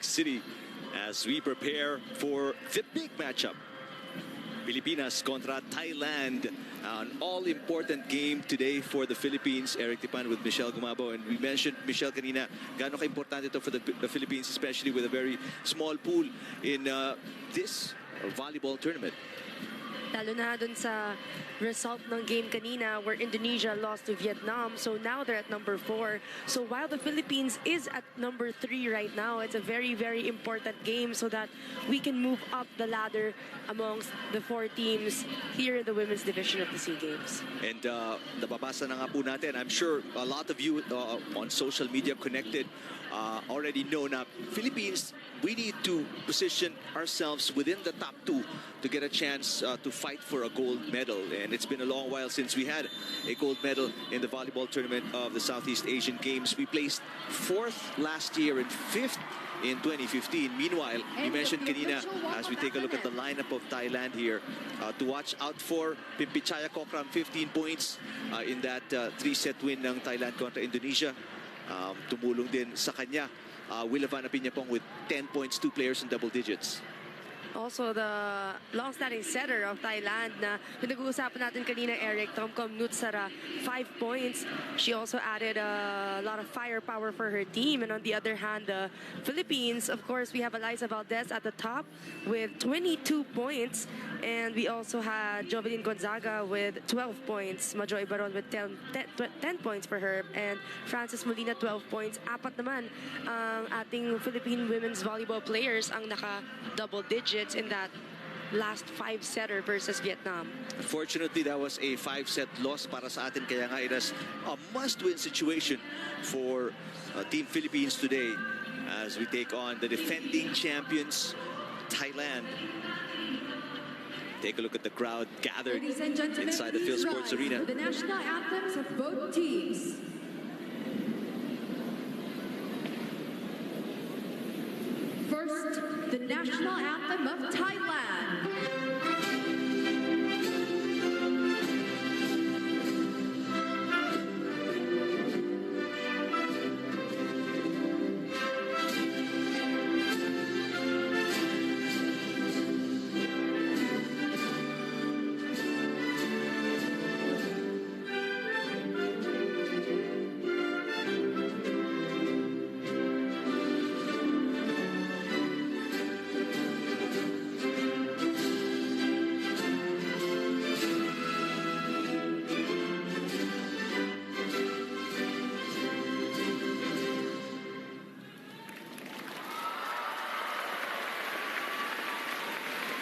City as we prepare for the big matchup. Pilipinas contra Thailand. An all-important game today for the Philippines. Eric Tipan with Michelle Gumabo. And we mentioned, Michelle, kanina, gaano ka-importante ito for the Philippines, especially with a very small pool in this volleyball tournament. Lalo na dun sa result ng game kanina where Indonesia lost to Vietnam. So now they're at number 4. So while the Philippines is at number 3 right now, it's a very, very important game so that we can move up the ladder amongst the 4 teams here in the women's division of the Seagames. And nababasa na nga po natin, I'm sure a lot of you on social media connected already know na Philippines, we need to position ourselves within the top 2 to get a chance to fight for a gold medal. And it's been a long while since we had a gold medal in the volleyball tournament of the Southeast Asian Games. We placed 4th last year and 5th in 2015. Meanwhile, you mentioned kanina, as we take a look at the lineup of Thailand here, to watch out for Pimpichaya Kokram, 15 points in that 3-set win ng Thailand contra Indonesia. Tumulong din sa kanya Wilavan Apiñapong with 10 points, 2 players in double digits. Also, the long-standing setter of Thailand na pinag-uusapan natin kanina, Eric, Tomkom Nutsara, 5 points. She also added a lot of firepower for her team. And on the other hand, the Philippines, of course, we have Eliza Valdez at the top with 22 points. And we also had Jovelyn Gonzaga with 12 points. Majoy Baron with 10 points for her. And Frances Molina, 12 points. Apat naman ang ating Philippine women's volleyball players ang naka-double digits in that last 5-setter versus Vietnam. Unfortunately, that was a 5-set loss para sa atin. Kaya nga, it is a must-win situation for Team Philippines today as we take on the defending champions, Thailand. Take a look at the crowd gathered inside the Phil Sports Arena. The national anthems of both teams. First, the national anthem of Thailand.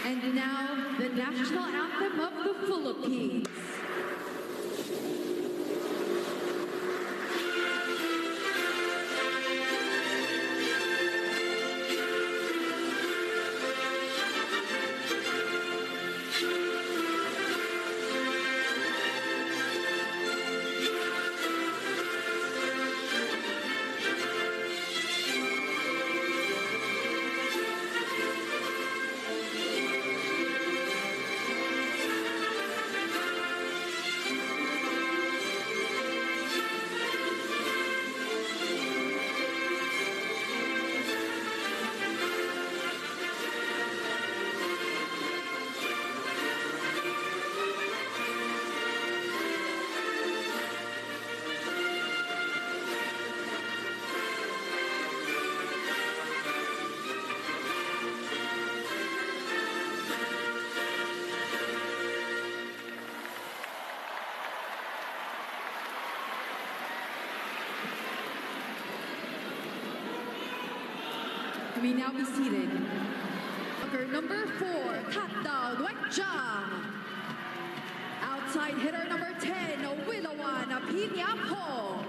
And now, the national anthem of the Philippines. We now be seated. Number 4, Tatao Duetjang. Outside hitter number 10, Wilawan Apiñapong.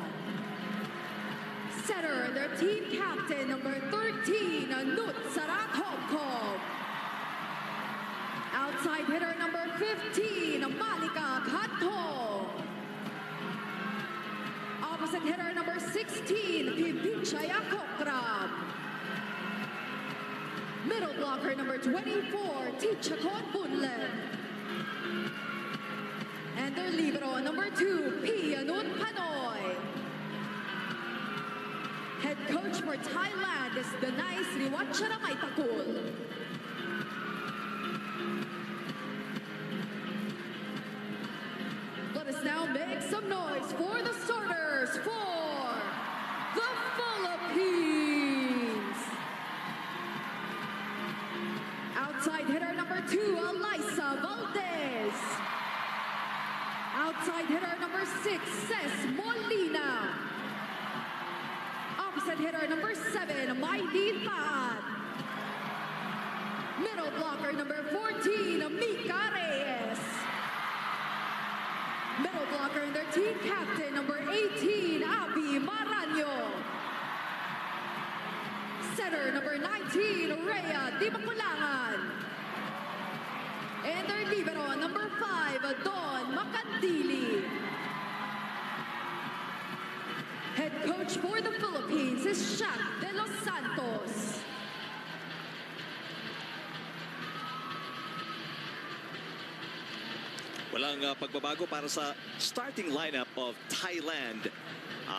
Setter, their team captain, number 13, Nutsara Tomkom. Outside hitter number 15, Malika Kanto. Opposite hitter number 16, Pimpichaya Kokram. Middle blocker number 24, Tichakot Bunlen. And their libero number 2, Pianun Panoy. Head coach for Thailand is Denai Sriwatanapa. for the starters for the Philippines. Outside hitter number 2, Elisa Valdez. Outside hitter number 6, Ces Molina. Opposite hitter number 7, Mylene Paat. Middle blocker number 14, Mika Reyes. Middle blocker and their team captain number 18, Abby Maraño. Setter number 19, Rhea Di Maculangan. And their libero number 5, Don Macandili. Head coach for the Philippines is Shaq De Los Santos. Walang pagbabago para sa starting lineup of Thailand.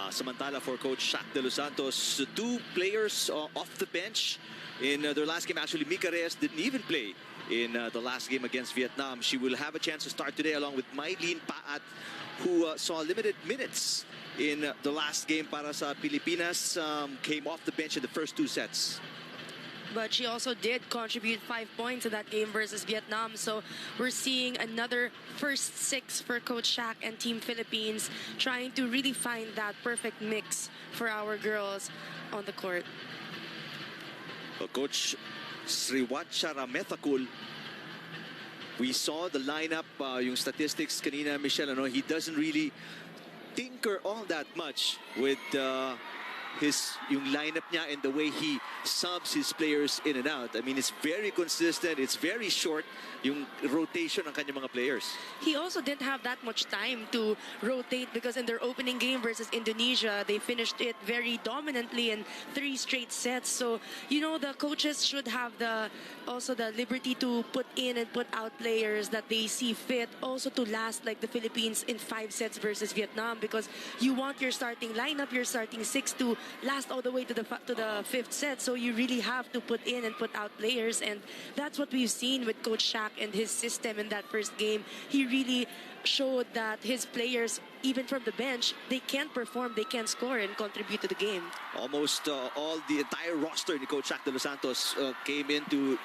Samantala for Coach Shaq De Los Santos, 2 players off the bench in their last game. Actually, Mika Reyes didn't even play in the last game against Vietnam. She will have a chance to start today along with Mylene Paat, who saw limited minutes in the last game para sa Pilipinas. Came off the bench in the first 2 sets. But she also did contribute 5 points in that game versus Vietnam. So we're seeing another first 6 for Coach Shaq and Team Philippines, trying to really find that perfect mix for our girls on the court. Coach Sriwacha Ramethakul, we saw the lineup, yung statistics kanina, Michelle, he doesn't really tinker all that much with yung lineup niya and the way he subs his players in and out. I mean, it's very consistent. It's very short, yung rotation ng kanyang mga players. He also didn't have that much time to rotate because in their opening game versus Indonesia, they finished it very dominantly in 3 straight sets. So, the coaches should have also the liberty to put in and put out players that they see fit, also to last like the Philippines in 5 sets versus Vietnam, because you want your starting lineup, your starting 6 to last all the way to the 5th set. So you really have to put in and put out players, and that's what we've seen with Coach Shaq and his system in that first game. He really showed that his players, even from the bench, they can perform, they can score and contribute to the game. Almost the entire roster ni Coach Shaq De Los Santos came into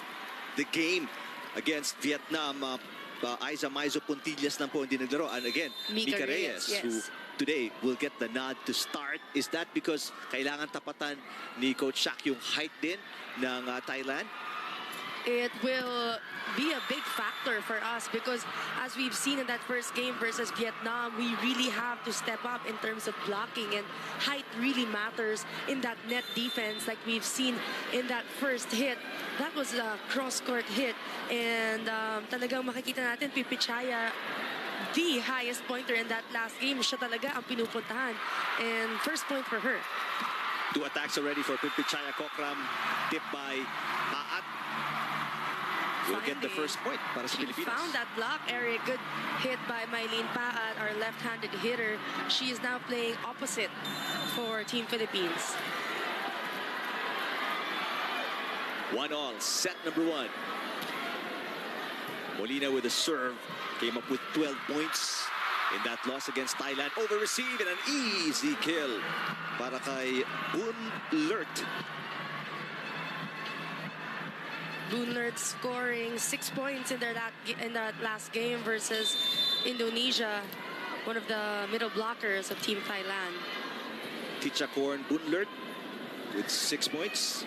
the game against Vietnam. Aiza Maizo Puntillas lang po hindi naglaro. And again, Mika Reyes, yes, who today will get the nod to start. Is that because kailangan tapatan ni Coach Shaq yung height din ng Thailand? It will be a big factor for us because as we've seen in that first game versus Vietnam, we really have to step up in terms of blocking, and height really matters in that net defense. Like we've seen in that first hit, that was a cross-court hit, and talagang makikita natin Pipichaya, the highest pointer in that last game, siya talaga ang pinupuntahan, and first point for her. 2 attacks already for Pipichaya Kokram, tipped by Paat. We'll get the first point para sa Pilipinas. Found that block area. Good hit by Mylene Paat, our left-handed hitter. She is now playing opposite for Team Philippines. 1-1, set number 1. Molina with a serve came up with 12 points in that loss against Thailand. Over receive and an easy kill para kay Bunlert. Bunlert scoring 6 points in that last game versus Indonesia, one of the middle blockers of Team Thailand. Tichakorn Bunlert with 6 points.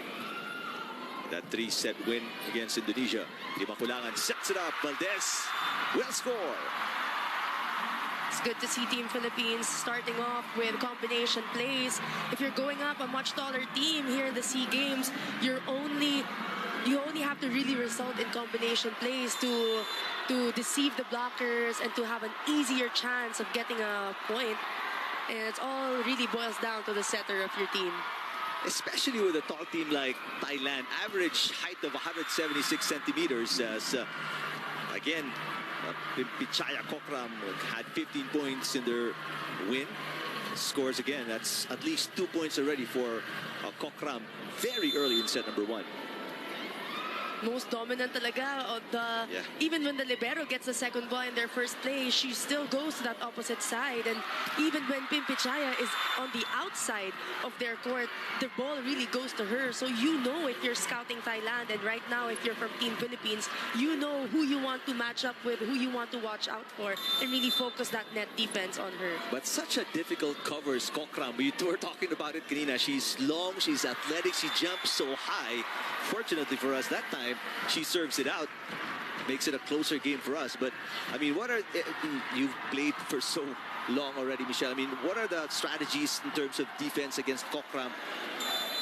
That 3-set win against Indonesia. Di Maculangan sets it up. Valdez will score. It's good to see Team Philippines starting off with combination plays. If you're going up a much taller team here in the Seagames, you only have to really result in combination plays to deceive the blockers and to have an easier chance of getting a point. And it all really boils down to the setter of your team. Especially with a tall team like Thailand. Average height of 176 centimeters. As again, Pichaya Kokram had 15 points in their win. Scores again. That's at least 2 points already for Kokram very early in set number 1. most dominant talaga. Even when the libero gets the second ball in their first play, she still goes to that opposite side. And even when Pimpichaya is on the outside of their court, the ball really goes to her. So you know, if you're scouting Thailand, and right now if you're from Team Philippines, you know who you want to match up with, who you want to watch out for, and really focus that net defense on her. But such a difficult cover is Kokram. We were talking about it, Kanina. She's long, she's athletic, she jumps so high. Fortunately for us, that time, she serves it out. Makes it a closer game for us. But, I mean, you've played for so long already, Michelle. I mean, what are the strategies in terms of defense against Kokram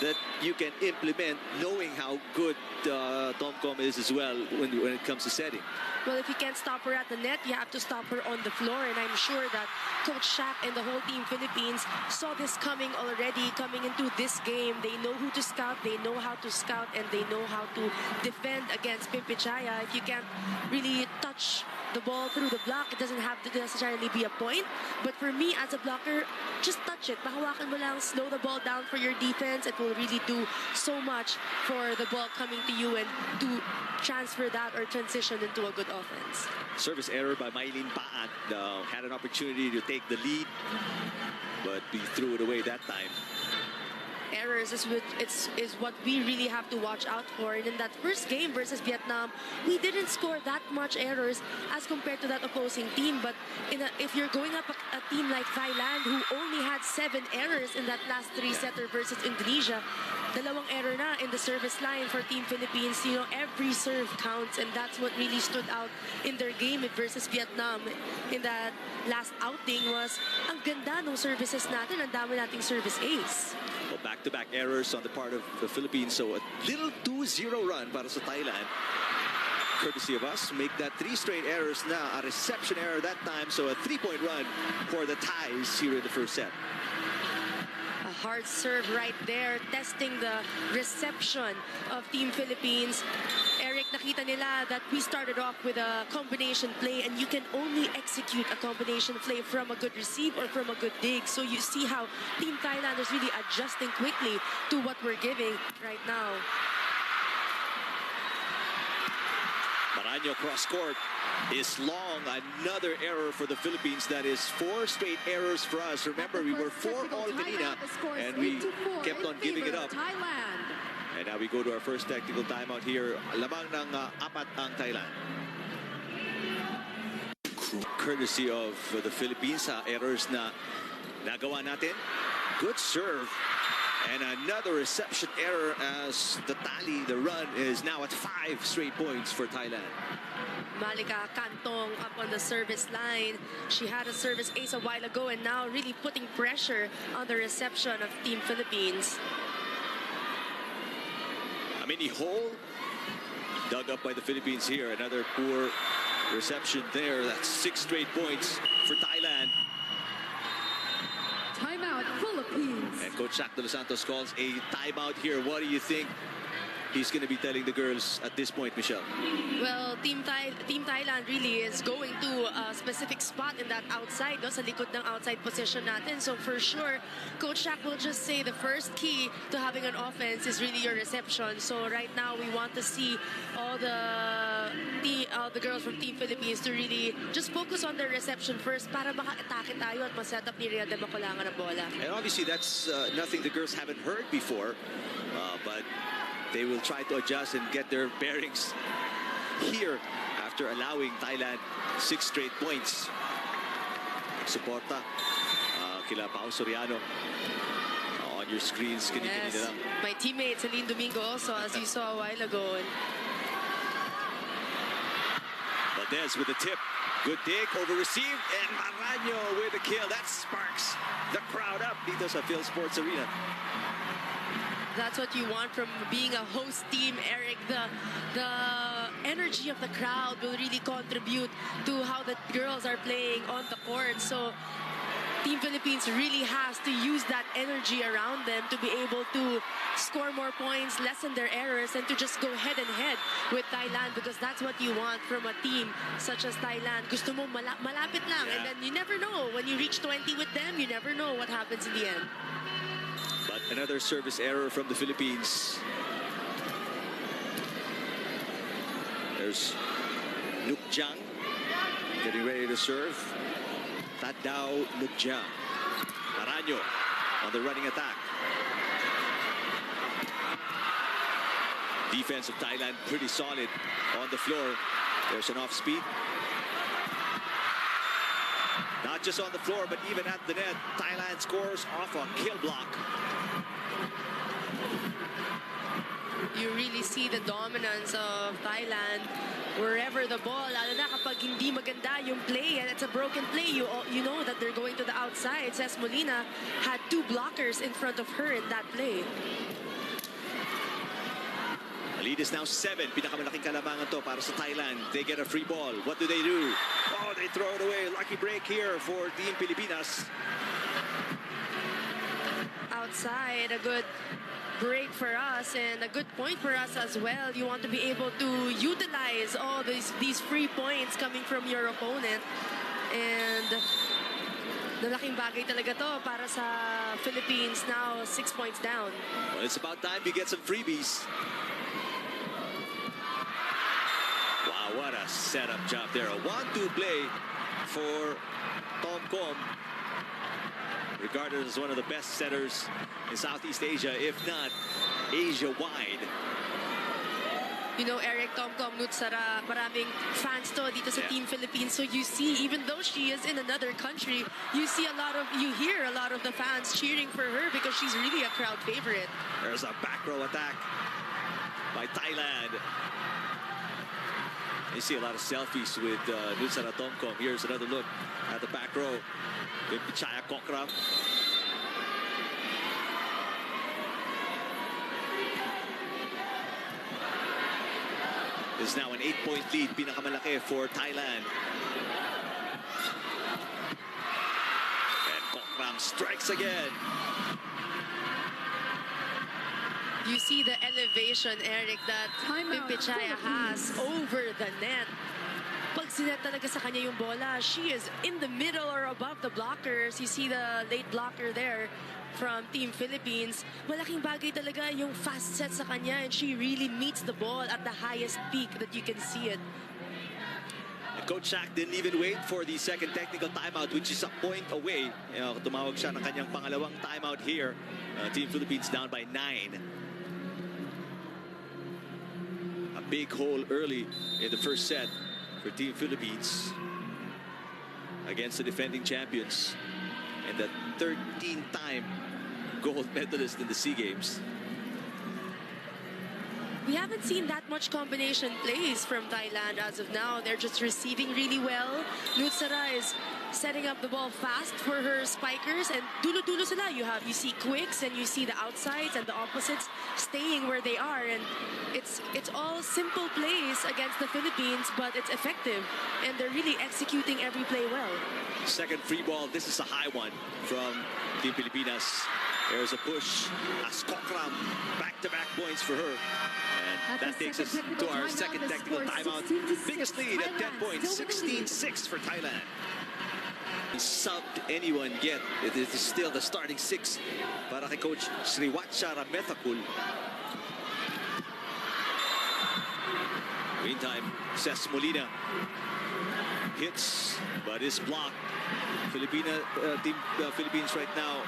that you can implement, knowing how good Tomcom is as well when it comes to setting? Well, if you can't stop her at the net, you have to stop her on the floor. And I'm sure that Coach Shaq and the whole Team Philippines saw this coming already, coming into this game. They know who to scout, they know how to scout, and they know how to defend against Pimpichaya. If you can't really touch the ball through the block, it doesn't have to necessarily be a point. But for me, as a blocker, just touch it. Pahawakan mo lang, slow the ball down for your defense. It will really do so much for the ball coming to you and to transfer that or transition into a good offense. Service error by Mylene Paat. Had an opportunity to take the lead, but we threw it away that time. Errors is what we really have to watch out for. And in that first game versus Vietnam, we didn't score that much errors as compared to that opposing team. But if you're going up a team like Thailand, who only had 7 errors in that last 3-setter versus Indonesia, dalawang error na in the service line for Team Philippines. You know, every serve counts, and that's what really stood out in their game versus Vietnam. In that last outing was, ang ganda ng services natin, ang dami nating service ace. Well, back-to-back errors on the part of the Philippines, so a little 2-0 run para sa Thailand. Courtesy of us, make that 3 straight errors now. A reception error that time, so a 3-point run for the Thais here in the first set. A hard serve right there, testing the reception of Team Philippines. Eric, nakita nila that we started off with a combination play, and you can only execute a combination play from a good receive or from a good dig. So you see how Team Thailand is really adjusting quickly to what we're giving right now. Maranyo cross court is long. Another error for the Philippines. That is 4 straight errors for us. Remember, we were 4-all kanina, and we kept on giving it up. Thailand. And now we go to our first technical timeout here. Lamang ng 4 ang Thailand. Courtesy of the Philippines, errors na nagawa natin. Good serve. And another reception error as the run is now at 5 straight points for Thailand. Malika Kantong up on the service line. She had a service ace a while ago, and now really putting pressure on the reception of Team Philippines. A mini hole dug up by the Philippines here. Another poor reception there. That's 6 straight points for Thailand. Timeout, Philippines. And Coach Shaq de los Santos calls a timeout here. What do you think he's going to be telling the girls at this point, Michelle? Well, Team Thailand really is going to a specific spot in that outside, no? Sa likod ng outside position natin. So for sure, Coach Shaq will just say the first key to having an offense is really your reception. So right now, we want to see all the girls from Team Philippines to really just focus on their reception first para maka-atake tayo at ma-set up ni Rhea de makulangan ng bola. And obviously, that's nothing the girls haven't heard before. But they will try to adjust and get their bearings here after allowing Thailand 6 straight points. Suporta kila Pao Soriano on your screens. Yes, my teammate Celine Domingo also, as you saw a while ago. Valdez with the tip. Good dig, over received, and Maranyo with the kill. That sparks the crowd up dito sa Phil Sports Arena. That's what you want from being a host team, Eric. The energy of the crowd will really contribute to how the girls are playing on the court. So Team Philippines really has to use that energy around them to be able to score more points, lessen their errors, and to just go head and head with Thailand, because that's what you want from a team such as Thailand. Gusto mo malapit lang, and then you never know. When you reach 20 with them, you never know what happens in the end. But another service error from the Philippines. There's Nukjang getting ready to serve. Tadao Nukjang. Maranyo on the running attack. Defense of Thailand pretty solid on the floor. There's an off speed. Not just on the floor, but even at the net. Thailand scores off a kill block. You really see the dominance of Thailand wherever the ball, lalo na kapag hindi maganda yung play and it's a broken play, you know that they're going to the outside. Ces Molina had 2 blockers in front of her in that play. The lead is now 7. Pinakamalaking kalamangan to para sa Thailand. They get a free ball. What do? Oh, they throw it away. Lucky break here for Team Pilipinas. Outside, a good break for us and a good point for us as well. You want to be able to utilize all these free points coming from your opponent. And malaking bagay talaga to para sa Philippines, now 6 points down. Well, it's about time you get some freebies. Wow, what a setup job there. A 1-2 play for Tomcom. Regarded as one of the best setters in Southeast Asia, if not Asia-wide. You know, Eric, Tomcom Nutsara, maraming fans to dito sa Team Philippines. So you see, even though she is in another country, you hear a lot of the fans cheering for her because she's really a crowd favorite. There's a back row attack by Thailand. You see a lot of selfies with Nutsara Tomcom. Here's another look at the back row. Pichaya Kokram. Is now an 8-point lead, pinakamalaki for Thailand. And Kokram strikes again. You see the elevation, Eric, that Pichaya has over the net. Pag sinet talaga sa kanya yung bola, she is in the middle or above the blockers. You see the late blocker there from Team Philippines. Malaking bagay talaga yung fast set sa kanya, and she really meets the ball at the highest peak that you can see it. And Coach Shaq didn't even wait for the second technical timeout, which is a point away. Tumawag siya ng kanyang pangalawang timeout here. Team Philippines down by 9. A big hole early in the first set for Team Philippines against the defending champions and the 13-time gold medalist in the Seagames. We haven't seen that much combination plays from Thailand as of now. They're just receiving really well. Nutsara is setting up the ball fast for her spikers, and dulo-dulo sila. You see quicks and you see the outsides and the opposites staying where they are, and it's all simple plays against the Philippines, but it's effective, and they're really executing every play well. Second free ball. This is a high one from Team Pilipinas. There's a push. Kokram, back-to-back points for her. And that takes us to our second technical timeout. Biggest lead at 10 points, 16-6 for Thailand. Subbed anyone yet. It is still the starting 6 para kay Coach Sriwacha Ramethakul. Meantime, Ces Molina hits, but is blocked. Team Philippines right now,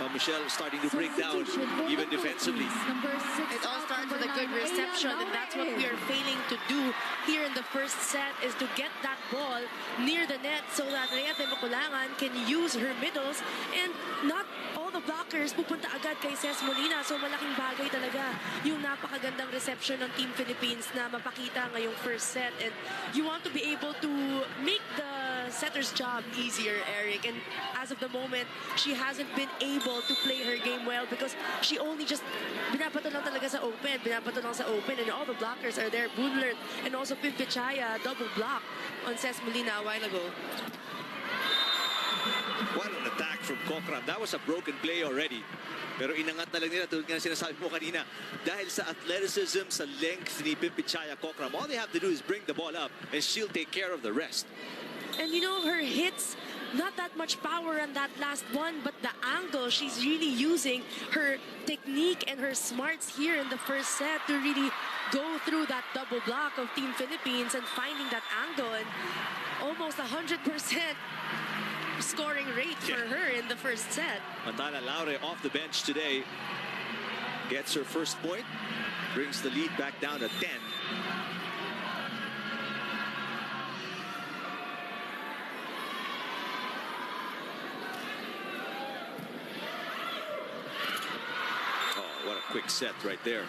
Michelle, starting to break down even defensively. It all starts with a good reception, and that's what we are failing to do here in the first set, is to get that ball near the net so that Reyate Maculangan can use her middles, and not all the blockers pupunta agad kay Ces Molina. So malaking bagay talaga yung napakagandang reception ng Team Philippines na mapakita ngayong first set, and you want to be able to make the setter's job easier, Eric, and as of the moment, she hasn't been able to play her game well because she only just binabato lang talaga sa open, and all the blockers are there. Bunler and also Pichaya double block on Ces Molina a while ago. What an attack from Kokram. That was a broken play already. Pero inangat na lang nila, tulad nga sinasabi mo kanina, dahil sa athleticism, sa length ni Pichaya Kokram, all they have to do is bring the ball up and she'll take care of the rest. And you know, her hits, not that much power on that last one, but the angle, she's really using her technique and her smarts here in the first set to really go through that double double block of Team Philippines and finding that angle, and almost 100% scoring rate for her in the first set. Mantala Laure off the bench today gets her first point, brings the lead back down to 10. Oh, what a quick set right there.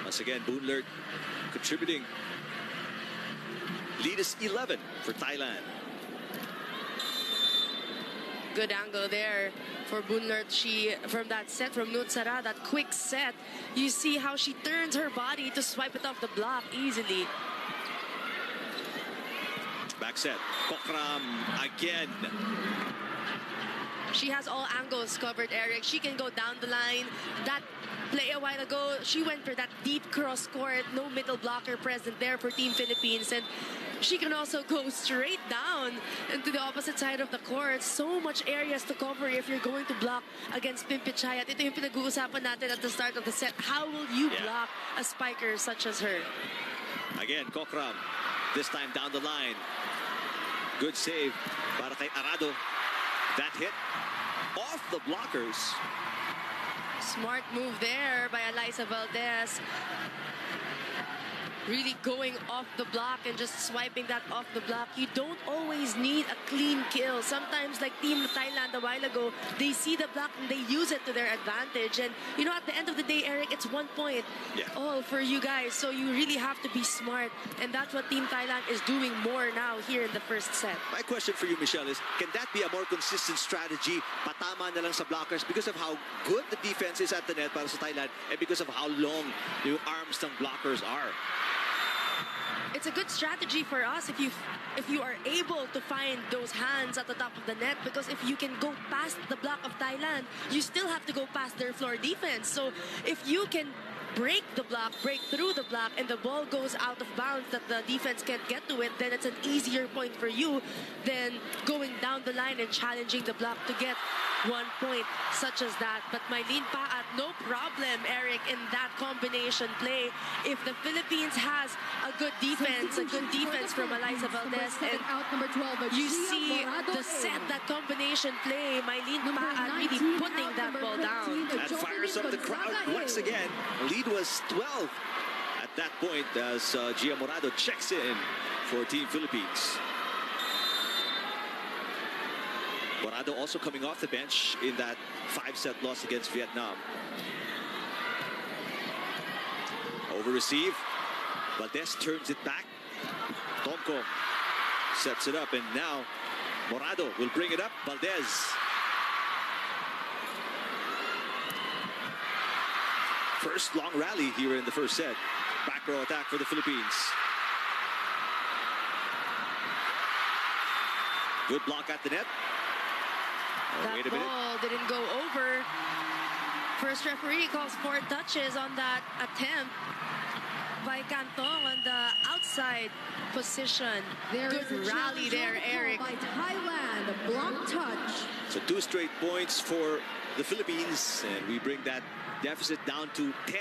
Once again, Boonlert contributing. Lead is 11 for Thailand. Good angle there for Boonlert. She, from that set from Nutsara, that quick set, you see how she turns her body to swipe it off the block easily. Back set. Kokram again. She has all angles covered, Eric. She can go down the line. That play a while ago, she went for that deep cross court, no middle blocker present there for Team Philippines. And she can also go straight down into the opposite side of the court. So much areas to cover if you're going to block against Pimpichai. At ito yung pinag-uusapan natin at the start of the set. How will you block a spiker such as her? Again, Kokram, this time down the line. Good save para kay Arado. That hit off the blockers. Smart move there by Eliza Valdez. Really going off the block and just swiping that off the block. You don't always need a clean kill. Sometimes, like Team Thailand a while ago, they see the block and they use it to their advantage. And, you know, at the end of the day, Eric, it's 1 point all for you guys. So you really have to be smart. And that's what Team Thailand is doing more now here in the first set. My question for you, Michelle, is can that be a more consistent strategy? Patama na lang sa blockers because of how good the defense is at the net para sa Thailand and because of how long the arms ng blockers are. It's a good strategy for us if you are able to find those hands at the top of the net, because if you can go past the block of Thailand, you still have to go past their floor defense. So if you can break the block, break through the block, and the ball goes out of bounds that the defense can't get to it, then it's an easier point for you than going down the line and challenging the block to get 1 point such as that. But Mylene Paat, no problem, Eric, in that combination play. If the Philippines has a good defense from Eliza Valdez, and you see the set, that combination play, Mylene Paat really putting that ball down. That fires up the crowd once again. Lead was 12 at that point as Gia Morado checks in for Team Philippines. Morado also coming off the bench in that 5-set loss against Vietnam. Over receive. Valdez turns it back. Tomko sets it up, and now Morado will bring it up. Valdez. First long rally here in the first set. Back row attack for the Philippines. Good block at the net. Oh, that wait a minute. ball didn't go over. First referee calls 4 touches on that attempt by Cantong on the outside position. Good rally there, Eric. By Thailand, block touch. So 2 straight points for the Philippines, and we bring that deficit down to 10.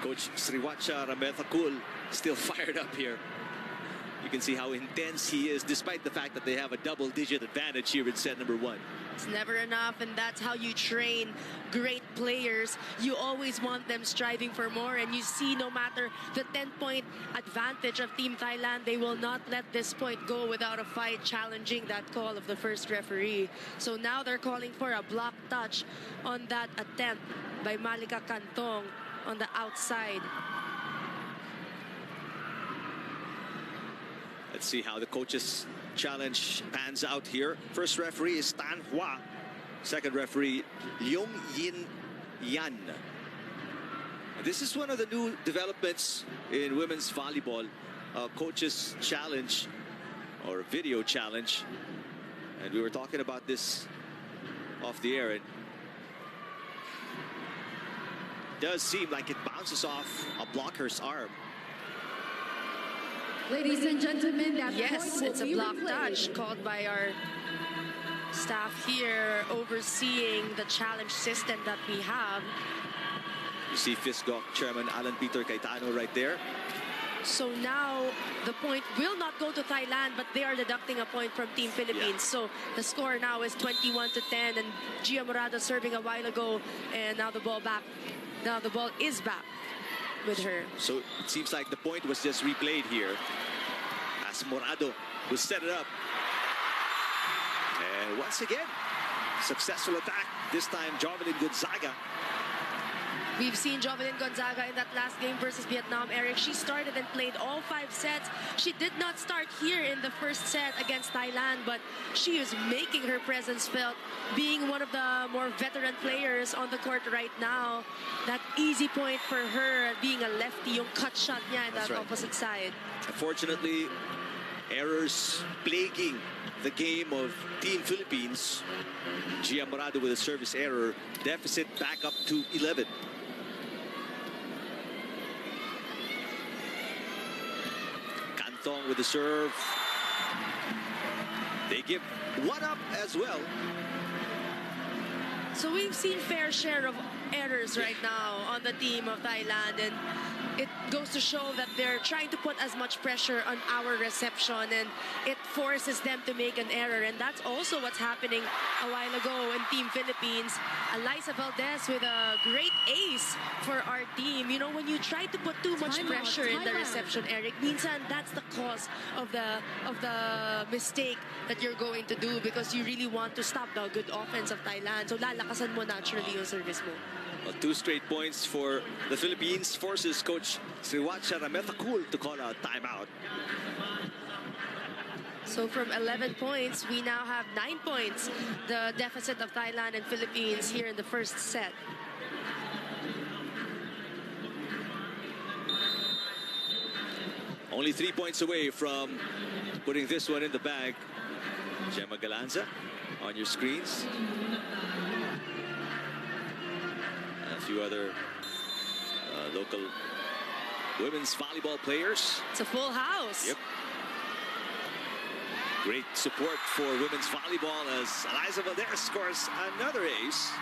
Coach Sriwacha Ramethakul still fired up here. You can see how intense he is, despite the fact that they have a double-digit advantage here in set number 1. It's never enough, and that's how you train great players. You always want them striving for more, and you see no matter the 10-point advantage of Team Thailand, they will not let this point go without a fight, challenging that call of the first referee. So now they're calling for a block touch on that attempt by Malika Cantong on the outside. Let's see how the coaches' challenge pans out here. First referee is Tan Hua. Second referee, Leong Yin Yan. This is one of the new developments in women's volleyball. Coaches' challenge or video challenge. And we were talking about this off the air. It does seem like it bounces off a blocker's arm. Ladies and gentlemen, that yes, point will it's a be block replayed. touch called by our staff here overseeing the challenge system that we have. You see FISGOC Chairman Alan Peter Cayetano right there. So now the point will not go to Thailand, but they are deducting a point from Team Philippines. So the score now is 21-10, and Gia Morado serving a while ago, and now the ball back. Now the ball is back with her. So it seems like the point was just replayed here as Morado will set it up. And once again, successful attack. This time, Jovelyn Gonzaga. We've seen Jovelyn Gonzaga in that last game versus Vietnam, Eric. She started and played all 5 sets. She did not start here in the first set against Thailand, but she is making her presence felt, being one of the more veteran players on the court right now. That easy point for her, being a lefty, yung cut shot niya in that opposite side. Unfortunately, errors plaguing the game of Team Philippines. Gia Morado with a service error. Deficit back up to 11. Cantong with the serve. They give one up as well. So we've seen fair share of errors right now on the team of Thailand, and it goes to show that they're trying to put as much pressure on our reception, and it forces them to make an error. And that's also what's happening a while ago in Team Philippines. Eliza Valdez with a great ace for our team. You know, when you try to put too much pressure in the reception, Eric, minsan that's the cause of the mistake that you're going to do, because you really want to stop the good offense of Thailand. So lalakasan mo naturally yung service mo. Well, 2 straight points for the Philippines forces Coach Sriwacha Ramethakul to call out timeout. So from 11 points, we now have 9 points. The deficit of Thailand and Philippines here in the first set. Only 3 points away from putting this one in the bag. Gemma Galanza on your screens. A few other local women's volleyball players. It's a full house. Yep. Great support for women's volleyball as Eliza Valdez scores another ace.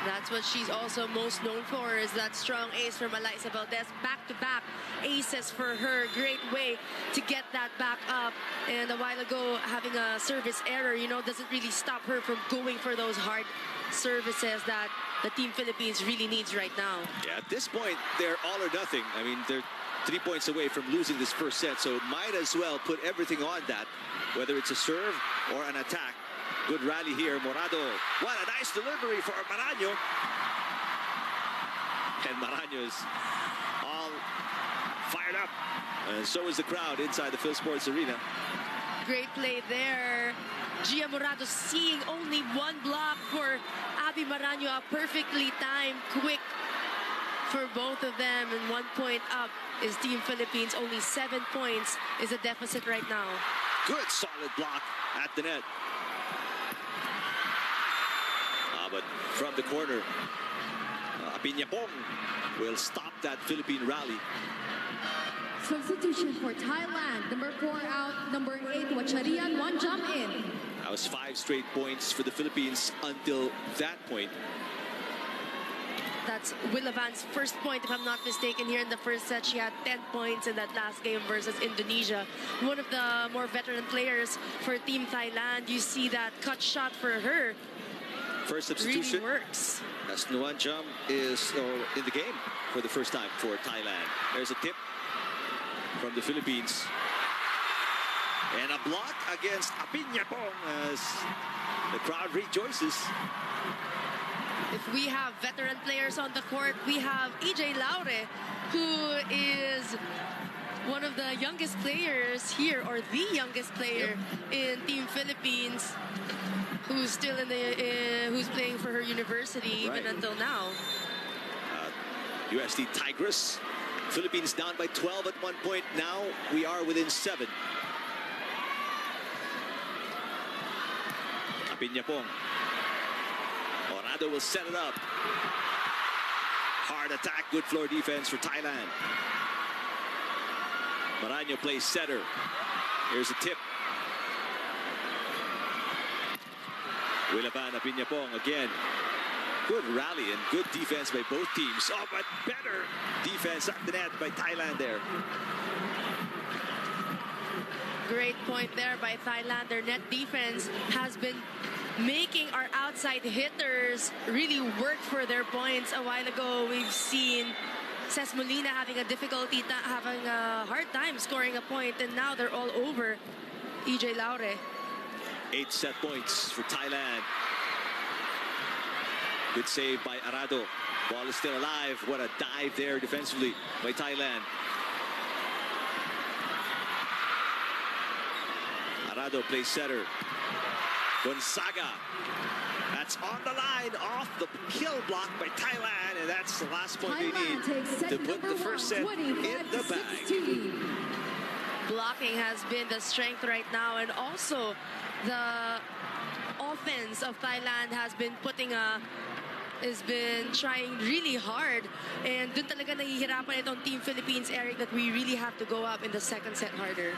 That's what she's also most known for, is that strong ace from Eliza Valdez. Back-to-back aces for her. Great way to get that back up. And a while ago, having a service error, you know, doesn't really stop her from going for those hard services that the Team Philippines really needs right now. Yeah, at this point, they're all or nothing. I mean, they're 3 points away from losing this first set, so might as well put everything on that, whether it's a serve or an attack. Good rally here, Morado. What a nice delivery for Maraño. And Maraño is all fired up. And so is the crowd inside the Phil Sports Arena. Great play there. Gia Morado seeing only one block for Abby Maraño. A perfectly timed, quick for both of them. And 1 point up is Team Philippines. Only 7 points is the deficit right now. Good solid block at the net. But from the corner, Apiñapong will stop that Philippine rally. Substitution for Thailand. Number 4 out, number 8, Wacharian, 1 jump in. That was 5 straight points for the Philippines until that point. That's Willa Van's first point, if I'm not mistaken, here in the first set. She had 10 points in that last game versus Indonesia. One of the more veteran players for Team Thailand. You see that cut shot for her. First substitution. Really works. As Nuan Jam is in the game for the first time for Thailand. There's a tip from the Philippines. And a block against Apiñapong as the crowd rejoices. If we have veteran players on the court, we have EJ Laure, who is one of the youngest players here, or the youngest player in Team Philippines, who's still in the who's playing for her university even until now. USD Tigers. Philippines down by 12 at 1 point. Now we are within 7. Apiñapong. Morado will set it up. Hard attack, good floor defense for Thailand. Maraño plays setter. Here's a tip. Wilaban Apiñapong again. Good rally and good defense by both teams. Oh, but better defense at the net by Thailand there. Great point there by Thailand. Their net defense has been making our outside hitters really work for their points. A while ago, we've seen Ces Molina having a hard time scoring a point, and now they're all over EJ Laure. 8 set points for Thailand. Good save by Arado. Ball is still alive. What a dive there defensively by Thailand. Arado plays setter. Gonzaga. That's on the line, off the kill block by Thailand, and that's the last point they need to put the first set in the bag. Blocking has been the strength right now, and also the offense of Thailand has been trying really hard, and dun talaga nahihirapan itong Team Philippines, Eric, that we really have to go up in the second set harder.